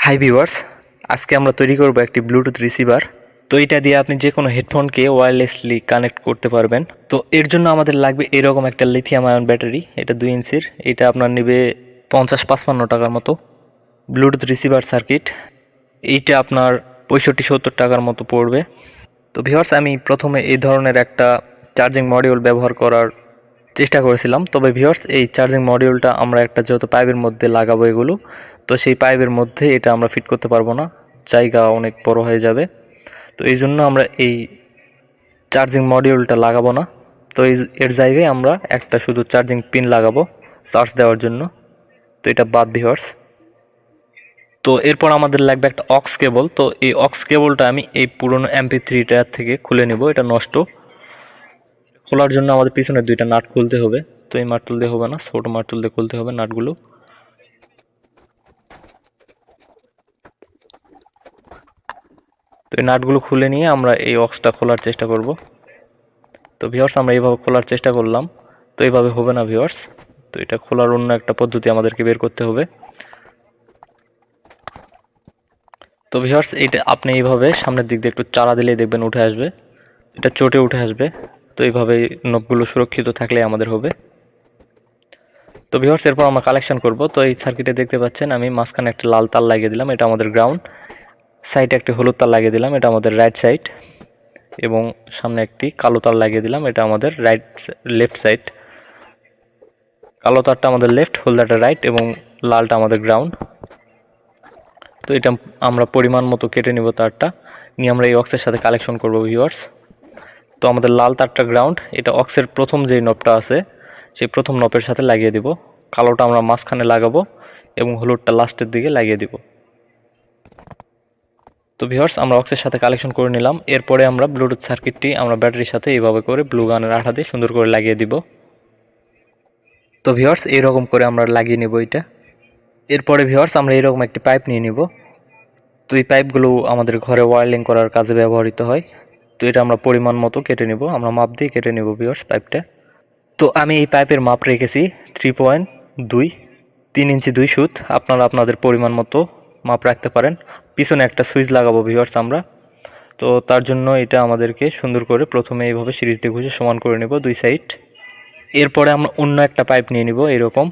Hi viewers, আজকে আমরা তৈরি করব একটি ব্লুটুথ রিসিভার। তো এটা দিয়ে আপনি যে কোনো হেডফোনকে ওয়্যারলেসলি কানেক্ট করতে পারবেন। তো এর জন্য আমাদের লাগবে এরকম একটা লিথিয়াম আয়ন ব্যাটারি, এটা 2 ইঞ্চির। এটা আপনার নেবে 50-55 টাকার মতো। ব্লুটুথ রিসিভার সার্কিট, এইটা আপনার 65-70 টাকার মতো পড়বে। তো ভিউয়ার্স, আমি প্রথমে এই ধরনের একটা চার্জিং মডিউল ব্যবহার করার চেষ্টা করেছিলাম। তবে ভিউয়ার্স, এই চার্জিং মডিউলটা আমরা একটা যেহেতু পাইপের মধ্যে লাগাবো এগুলো, তো সেই পাইপের মধ্যে এটা আমরা ফিট করতে পারবো না, জায়গা অনেক বড় হয়ে যাবে। তো এই জন্য আমরা এই চার্জিং মডিউলটা লাগাবো না। তো এর জায়গায় আমরা একটা শুধু চার্জিং পিন লাগাবো চার্জ দেওয়ার জন্য। তো এটা বাদ ভিউয়ার্স। তো এরপর আমাদের লাগবে একটা অক্স কেবল। তো এই অক্স কেবলটা আমি এই পুরনো MP3টার থেকে খুলে নেব, এটা নষ্ট। খোলার জন্য আমাদের পিছনের দুইটা নাট খুলতে হবে। তো এই মারটুল দিয়ে হবে না, ছোটো মারটুল দিয়ে খুলতে হবে নাটগুলো। তো এই নাটগুলো খুলে নিয়ে আমরা এই অক্সটা খোলার চেষ্টা করব। তো ভিউয়ার্স, আমরা এইভাবে খোলার চেষ্টা করলাম, তো এইভাবে হবে না ভিউয়ার্স। তো এটা খোলার অন্য একটা পদ্ধতি আমাদেরকে বের করতে হবে। তো ভিউয়ার্স, এটা আপনি এইভাবে সামনের দিক দিয়ে একটু চাড়া দিলেই দেখবেন উঠে আসবে, এটা চটে উঠে আসবে। তো এইভাবে নবগুলো সুরক্ষিত থাকলে আমাদের হবে। তো ভিউয়ার্স, এরপর আমরা কালেকশন করব। তো এই সার্কিটে দেখতে পাচ্ছেন আমি মাঝখানে একটা লাল তার লাগিয়ে দিলাম, এটা আমাদের গ্রাউন্ড। সাইডে একটি হলুদ তার লাগিয়ে দিলাম, এটা আমাদের রাইট সাইড। এবং সামনে একটি কালো তার লাগিয়ে দিলাম, এটা আমাদের লেফট সাইড। কালো তারটা আমাদের লেফট, হলদাটা রাইট এবং লালটা আমাদের গ্রাউন্ড। তো এটা আমরা পরিমাণ মতো কেটে নিব, তারটা নিয়ে আমরা এই অক্সের সাথে কালেকশন করব ভিউয়ার্স। তো আমাদের লাল তারটা গ্রাউন্ড, এটা অক্সের প্রথম যেই নবটা আছে সেই প্রথম নবের সাথে লাগিয়ে দিব। কালোটা আমরা মাঝখানে লাগাবো এবং হলুদটা লাস্টের দিকে লাগিয়ে দিব। তো ভিউয়ার্স, আমরা অক্সের সাথে কালেকশন করে নিলাম। এরপরে আমরা ব্লুটুথ সার্কিটটি আমরা ব্যাটারির সাথে এইভাবে করে ব্লু গানের আঠা দিয়ে সুন্দর করে লাগিয়ে দিব। তো ভিউয়ার্স, এইরকম করে আমরা লাগিয়ে নিব এটা। এরপরে ভিউয়ার্স, আমরা এরকম একটি পাইপ নিয়ে নিব। তো এই পাইপগুলো আমাদের ঘরে ওয়্যারিং করার কাজে ব্যবহৃত হয়। তো এটা আমরা পরিমাণ মতো কেটে নিব, আমরা মাপ দিয়ে কেটে নিব ভিউয়ার্স পাইপটা। তো আমি এই পাইপের মাপ রেখেছি 3.2, 3 ইঞ্চি 2 সুত। আপনারা আপনাদের পরিমাণ মতো মাপ রাখতে পারেন। পিছনে একটা সুইচ লাগাবো ভিউয়ার্স আমরা। তো তার জন্য এটা আমাদেরকে সুন্দর করে প্রথমে এইভাবে সিরিজ দিয়ে ঘষে সমান করে নেব দুই সাইড। এরপরে আমরা অন্য একটা পাইপ নিয়ে নিব এরকম।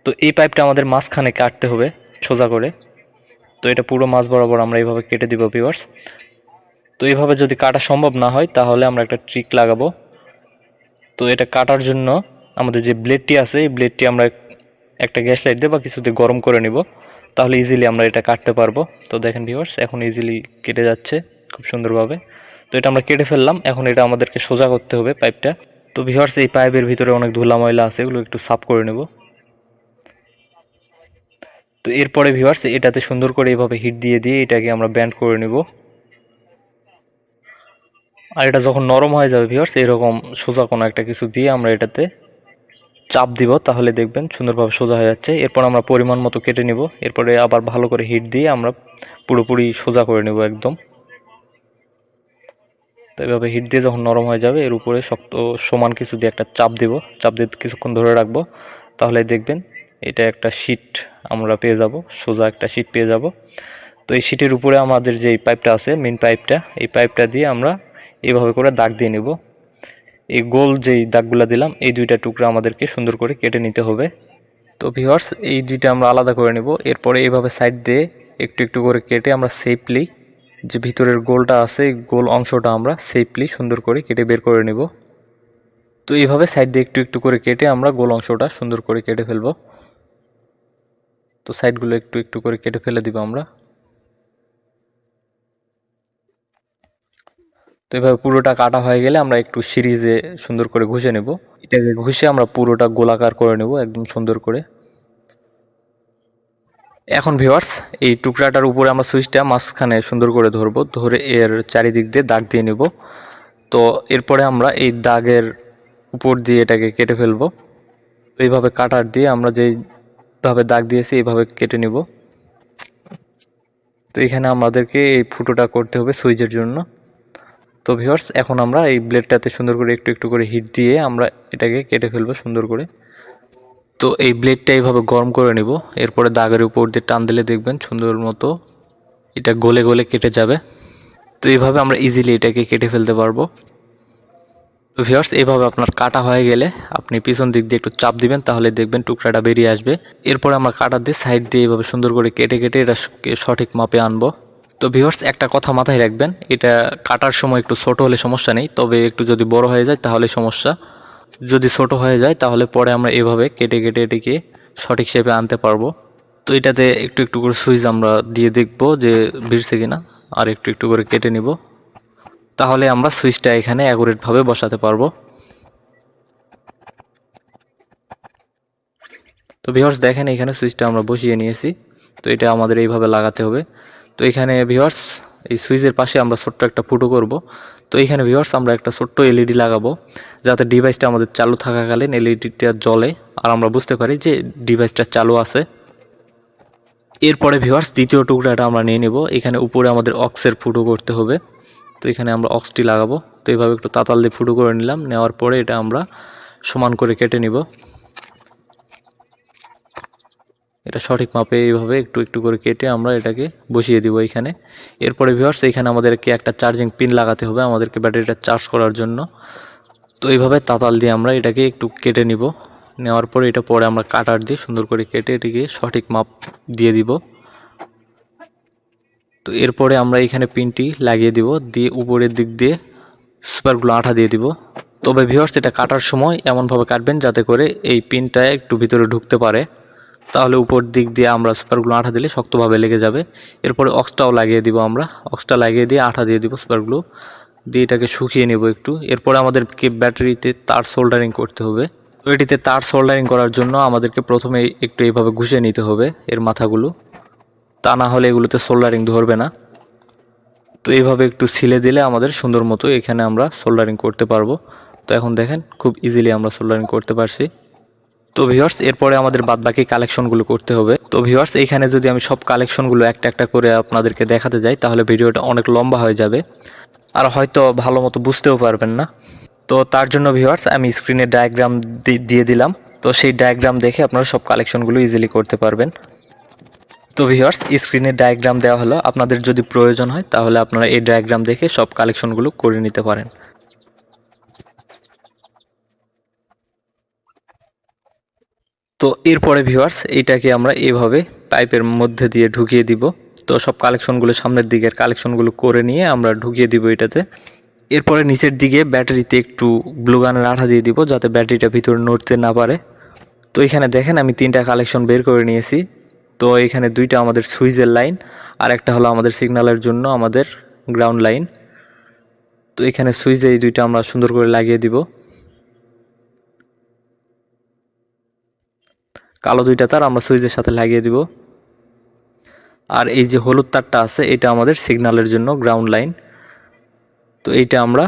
তো এই পাইপটা আমাদের মাঝখানে কাটতে হবে সোজা করে। তো এটা পুরো মাছ বরাবর আমরা এইভাবে কেটে দিব ভিউয়ার্স। তো এইভাবে যদি কাটা সম্ভব না হয় তাহলে আমরা একটা ট্রিক লাগাবো। তো এটা কাটার জন্য আমাদের যে ব্লেডটি আছে এই ব্লেডটি আমরা একটা গ্যাস লাইট দিয়ে বা কিছু দিয়ে গরম করে নিব, তাহলে ইজিলি আমরা এটা কাটতে পারবো। তো দেখেন ভিউয়ার্স, এখন ইজিলি কেটে যাচ্ছে খুব সুন্দরভাবে। তো এটা আমরা কেটে ফেললাম, এখন এটা আমাদেরকে সোজা করতে হবে পাইপটা। তো ভিউয়ার্স, এই পাইপের ভিতরে অনেক ধুলা ময়লা আছে, এগুলো একটু সাফ করে নেব। তো এরপরে ভিউয়ার্স, এটাতে সুন্দর করে এইভাবে হিট দিয়ে দিয়ে এটাকে আমরা ব্যান্ড করে নেব। আর এটা যখন নরম হয়ে যাবে ভিউয়ার্স, এরকম সোজা কোনো একটা কিছু দিয়ে আমরা এটাতে চাপ দিব, তাহলে দেখবেন সুন্দরভাবে সোজা হয়ে যাচ্ছে। এরপর আমরা পরিমাণ মতো কেটে নিব। এরপরে আবার ভালো করে হিট দিয়ে আমরা পুরোপুরি সোজা করে নেব একদম। তো এইভাবে হিট দিয়ে যখন নরম হয়ে যাবে এর উপরে শক্ত সমান কিছু দিয়ে একটা চাপ দিব, চাপ দিয়ে কিছুক্ষণ ধরে রাখবো, তাহলে দেখবেন এটা একটা শীট আমরা পেয়ে যাব, সোজা একটা শীট পেয়ে যাব। তো এই শীটের উপরে আমাদের যে পাইপটা আছে মেন পাইপটা, এই পাইপটা দিয়ে আমরা এইভাবে করে দাগ দিয়ে নেব। এই গোল যেই দাগগুলা দিলাম এই দুইটা টুকরা আমাদেরকে সুন্দর করে কেটে নিতে হবে। তো ভিউয়ার্স, এই দুইটা আমরা আলাদা করে নেব। এরপরে এইভাবে সাইড দিয়ে একটু একটু করে কেটে আমরা সেফলি যে ভিতরের গোলটা আছে এই গোল অংশটা আমরা সেফলি সুন্দর করে কেটে বের করে নেব। তো এইভাবে সাইড দিয়ে একটু একটু করে কেটে আমরা গোল অংশটা সুন্দর করে কেটে ফেলব। তো সাইডগুলো একটু একটু করে কেটে ফেলে দিব আমরা। তো এভাবে পুরোটা কাটা হয়ে গেলে আমরা একটু সিরিজে সুন্দর করে ঘষে নেব। এটাকে ঘষে আমরা পুরোটা গোলাকার করে নেব একদম সুন্দর করে। এখন ভিউয়ার্স, এই টুকরাটার উপরে আমরা সুইচটা মাঝখানে সুন্দর করে ধরবো, ধরে এর চারিদিক দিয়ে দাগ দিয়ে নেব। তো এরপরে আমরা এই দাগের উপর দিয়ে এটাকে কেটে ফেলবো। এইভাবে কাটার দিয়ে আমরা যেইভাবে দাগ দিয়েছি এইভাবে কেটে নিব। তো এখানে আমাদেরকে এই ফুটোটা করতে হবে সুইচের জন্য। তো ভিউয়ার্স, এখন আমরা এই ব্লেডটাতে সুন্দর করে একটু একটু করে হিট দিয়ে আমরা এটাকে কেটে ফেলবো সুন্দর করে। তো তো এই ব্লেডটা এইভাবে গরম করে নিব, এরপরে দাগের উপর দিয়ে টান দিলে দেখবেন সুন্দর মতো এটা গলে গলে কেটে যাবে। তো এইভাবে আমরা ইজিলি এটাকে কেটে ফেলতে পারবো। তো ভিউয়ার্স, এইভাবে আপনার কাটা হয়ে গেলে আপনি পিছন দিক দিয়ে একটু চাপ দিবেন, তাহলে দেখবেন টুকরাটা বেরিয়ে আসবে। এরপরে আমরা কাটা দিয়ে সাইড দিয়ে এইভাবে সুন্দর করে কেটে কেটে এটা সঠিক মাপে আনবো। তো ভিউয়ার্স, একটা কথা মাথায় রাখবেন, এটা কাটার সময় একটু ছোট হলে সমস্যা নেই, তবে একটু যদি বড় হয়ে যায় তাহলে সমস্যা। যদি ছোট হয়ে যায় তাহলে পরে আমরা এভাবে কেটে কেটে এটিকে সঠিক শেপে আনতে পারবো। তো এটাতে একটু একটু করে সুইচ আমরা দিয়ে দেখবো যে ভিড়ছে কিনা, আর একটু একটু করে কেটে নিব, তাহলে আমরা সুইচটা এখানে অ্যাকুরেটভাবে বসাতে পারবো। তো ভিউয়ার্স দেখেন, এখানে সুইচটা আমরা বসিয়ে নিয়েছি। তো এটা আমাদের এইভাবে লাগাতে হবে। তো এখানে ভিউয়ার্স এই সুইচের পাশে আমরা ছোট্ট একটা ফুটো করব। তো এখানে ভিউয়ার্স আমরা একটা ছোট্ট এলইডি লাগাবো, যাতে ডিভাইসটা আমাদের চালু থাকাকালীন এলইডিটা জ্বলে আর আমরা বুঝতে পারি যে ডিভাইসটা চালু আছে। এরপরে ভিউয়ার্স দ্বিতীয় টুকরাটা আমরা নিয়ে নেব। এখানে উপরে আমাদের অক্সের ফুটো করতে হবে। তো এখানে আমরা অক্সটি লাগাবো। তো এইভাবে একটু তাতাল দিয়ে ফুটো করে নিলাম, নেওয়ার পরে এটা আমরা সমান করে কেটে নিব। এটা সঠিক মাপে এইভাবে একটু একটু করে কেটে আমরা এটাকে বসিয়ে দিব এখানে। এরপরে ভিউয়ার্স এখানে আমাদেরকে একটা চার্জিং পিন লাগাতে হবে আমাদেরকে ব্যাটারিটা চার্জ করার জন্য। তো এইভাবে তাতাল দিয়ে আমরা এটাকে একটু কেটে নিব, নেওয়ার পরে এটা পরে আমরা কাটার দিয়ে সুন্দর করে কেটে এটিকে সঠিক মাপ দিয়ে দিব। তো এরপরে আমরা এখানে পিনটি লাগিয়ে দিব, দিয়ে উপরের দিক দিয়ে সুপারগুলো আঠা দিয়ে দিব। তবে ভিউয়ার্স এটা কাটার সময় এমনভাবে কাটবেন যাতে করে এই পিনটা একটু ভিতরে ঢুকতে পারে, তাহলে উপর দিক দিয়ে আমরা সুপারগুলো আঠা দিলে শক্তভাবে লেগে যাবে। এরপরে অক্সটাও লাগিয়ে দিব, আমরা অক্সটা লাগিয়ে দিয়ে আঠা দিয়ে দিব সুপারগুলো দিয়ে এটাকে শুকিয়ে নেব একটু। এরপরে আমাদেরকে ব্যাটারিতে তার সোল্ডারিং করতে হবে। তো এটিতে তার সোল্ডারিং করার জন্য আমাদেরকে প্রথমে একটু এইভাবে ঘষে নিতে হবে এর মাথাগুলো, তা না হলে এগুলোতে সোল্ডারিং ধরবে না। তো এইভাবে একটু ছিলে দিলে আমাদের সুন্দর মতো এখানে আমরা সোল্ডারিং করতে পারবো। তো এখন দেখেন খুব ইজিলি আমরা সোল্ডারিং করতে পারছি। তো ভিউয়ার্স এরপরে আমাদের বাদবাকি কালেকশনগুলো করতে হবে। তো ভিউয়ার্স এইখানে যদি আমি সব কালেকশনগুলো একটা একটা করে আপনাদেরকে দেখাতে যাই তাহলে ভিডিওটা অনেক লম্বা হয়ে যাবে আর হয়তো ভালো মতো বুঝতেও পারবেন না। তো তার জন্য ভিউয়ার্স আমি স্ক্রিনে ডায়াগ্রাম দিয়ে দিলাম। তো সেই ডায়াগ্রাম দেখে আপনারা সব কালেকশনগুলো ইজিলি করতে পারবেন। তো ভিউয়ার্স স্ক্রিনে ডায়াগ্রাম দেওয়া হলো, আপনাদের যদি প্রয়োজন হয় তাহলে আপনারা এই ডায়াগ্রাম দেখে সব কালেকশনগুলো করে নিতে পারেন। তো এরপরে ভিউয়ার্স এইটাকে আমরা এইভাবে পাইপের মধ্যে দিয়ে ঢুকিয়ে দিব। তো সব কালেকশনগুলো সামনের দিকের কালেকশনগুলো করে নিয়ে আমরা ঢুকিয়ে দিব এটাতে। এরপরে নিচের দিকে ব্যাটারিতে একটু গ্লু গানের আঠা দিয়ে দিব যাতে ব্যাটারিটা ভিতরে নড়তে না পারে। তো এখানে দেখেন আমি 3টা কালেকশন বের করে নিয়েছি। তো এখানে 2টা আমাদের সুইচের লাইন আর একটা হলো আমাদের সিগন্যালের জন্য আমাদের গ্রাউন্ড লাইন। তো এখানে সুইচে এই 2টা আমরা সুন্দর করে লাগিয়ে দিব। কালো 2টা তার আমরা সুইচের সাথে লাগিয়ে দিব। আর এই যে হলুদ তারটা আছে এটা আমাদের সিগন্যালের জন্য গ্রাউন্ড লাইন। তো এইটা আমরা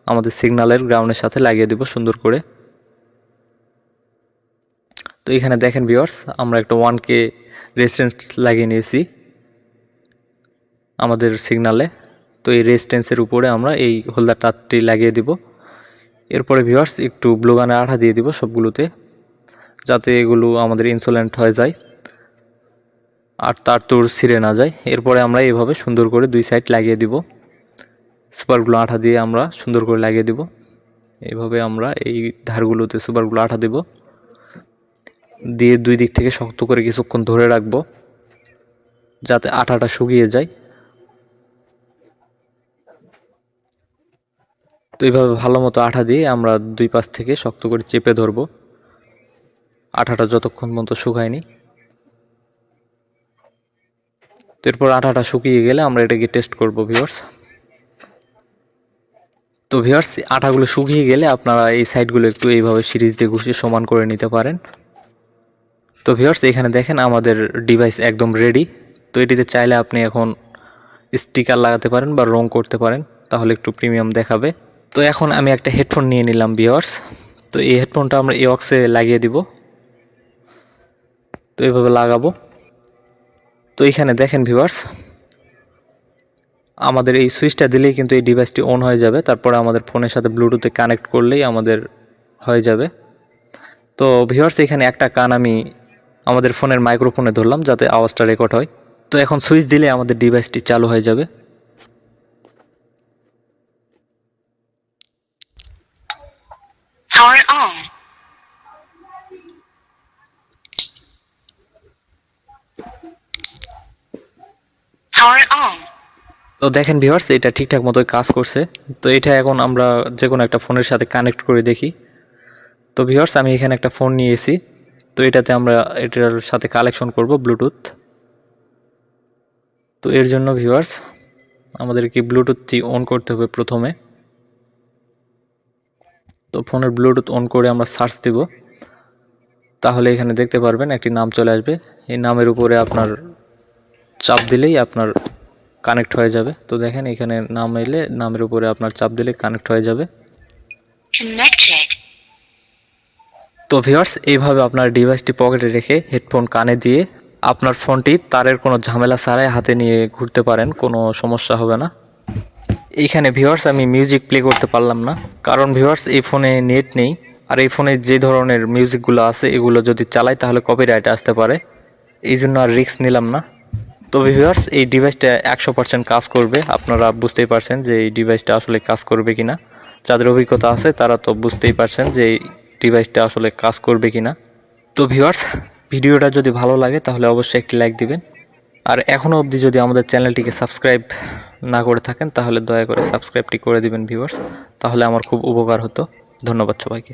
আমাদের সিগন্যালের গ্রাউন্ডের সাথে লাগিয়ে দিব সুন্দর করে। তো এখানে দেখেন ভিউয়ার্স আমরা একটা 1K রেজিস্ট্যান্স লাগিয়ে নিয়েছি আমাদের সিগন্যালে। তো এই রেজিস্ট্যান্সের উপরে আমরা এই হোল্ডার তারটি লাগিয়ে দিব। এরপরে ভিউয়ার্স একটু ব্লু গানের আঠা দিয়ে দিব সবগুলোতে যাতে এগুলো আমাদের ইনসুলেন্ট হয়ে যায় আর তার তোর ছিঁড়ে না যায়। এরপরে আমরা এইভাবে সুন্দর করে 2 সাইড লাগিয়ে দিব, সুপারগুলো আঠা দিয়ে আমরা সুন্দর করে লাগিয়ে দিব। এইভাবে আমরা এই ধারগুলোতে সুপারগুলো আঠা দিব, দিয়ে 2 দিক থেকে শক্ত করে কিছুক্ষণ ধরে রাখবো যাতে আঠাটা শুকিয়ে যায়। তো এইভাবে ভালো মতো আঠা দিয়ে আমরা 2 পাশ থেকে শক্ত করে চেপে ধরবো আঠাটা যতক্ষণ পর্যন্ত শুকায়নি। তো এরপর আঠাটা শুকিয়ে গেলে আমরা এটাকে টেস্ট করব ভিউয়ার্স। তো ভিউয়ার্স আঠাগুলো শুকিয়ে গেলে আপনারা এই সাইডগুলো একটু এইভাবে সিরিজ দিয়ে ঘুষিয়ে সমান করে নিতে পারেন। তো ভিউয়ার্স এখানে দেখেন আমাদের ডিভাইস একদম রেডি। তো এটিতে চাইলে আপনি এখন স্টিকার লাগাতে পারেন বা রং করতে পারেন, তাহলে একটু প্রিমিয়াম দেখাবে। তো এখন আমি একটা হেডফোন নিয়ে নিলাম ভিউয়ার্স। তো এই হেডফোনটা আমরা এই অক্সে লাগিয়ে দিব। তো এইভাবে লাগাবো। তো এখানে দেখেন ভিউয়ার্স আমাদের এই সুইচটা দিলেই কিন্তু এই ডিভাইসটি অন হয়ে যাবে, তারপরে আমাদের ফোনের সাথে ব্লুটুথে কানেক্ট করলেই আমাদের হয়ে যাবে। তো তো ভিউয়ার্স এখানে একটা কান আমি আমাদের ফোনের মাইক্রোফোনে ধরলাম যাতে আওয়াজটা রেকর্ড হয়। তো এখন সুইচ দিলে আমাদের ডিভাইসটি চালু হয়ে যাবে। Power on. Power on. তো দেখেন ভিউয়ার্স এটা ঠিকঠাক মতোই কাজ করছে। তো এটা এখন আমরা যে কোনো একটা ফোনের সাথে কানেক্ট করে দেখি। তো ভিউয়ার্স আমি এখানে একটা ফোন নিয়েছি, তো এটাতে আমরা এটার সাথে কালেকশন করব ব্লুটুথ। তো এর জন্য ভিউয়ার্স আমাদেরকে ব্লুটুথটি অন করতে হবে প্রথমে। তো ফোনের ব্লুটুথ অন করে আমরা সার্চ দেব, তাহলে এখানে দেখতে পারবেন একটি নাম চলে আসবে। এই নামের উপরে আপনার চাপ দিলেই আপনার কানেক্ট হয়ে যাবে। তো দেখেন এখানে নাম এলে নামের উপরে আপনার চাপ দিলে কানেক্ট হয়ে যাবে। Connected. তো ভিউয়ার্স এইভাবে আপনার ডিভাইসটি পকেটে রেখে হেডফোন কানে দিয়ে আপনার ফোনটি তারের কোনো ঝামেলা ছাড়াই হাতে নিয়ে ঘুরতে পারেন, কোনো সমস্যা হবে না। এইখানে ভিউয়ার্স আমি মিউজিক প্লে করতে পারলাম না, কারণ ভিউয়ার্স এই ফোনে নেট নেই। আর এই ফোনে যে ধরনের মিউজিকগুলো আছে এগুলো যদি চালাই তাহলে কপিরাইট আসতে পারে, এই জন্য আর রিস্ক নিলাম না। তবে ভিউয়ার্স এই ডিভাইসটা 100% কাজ করবে। আপনারা বুঝতেই পারছেন যে এই ডিভাইসটা আসলে কাজ করবে কিনা। যাদের অভিজ্ঞতা আছে তারা তো বুঝতেই পারছেন যে এই ডিভাইসটা আসলে কাজ করবে কিনা। তো ভিউয়ার্স ভিডিওটা যদি ভালো লাগে তাহলে অবশ্যই একটি লাইক দিবেন। আর এখনও অবধি যদি আমাদের চ্যানেলটিকে সাবস্ক্রাইব না করে থাকেন তাহলে দয়া করে সাবস্ক্রাইবটি করে দিবেন ভিউয়ার্স, তাহলে আমার খুব উপকার হতো। ধন্যবাদ সবাইকে।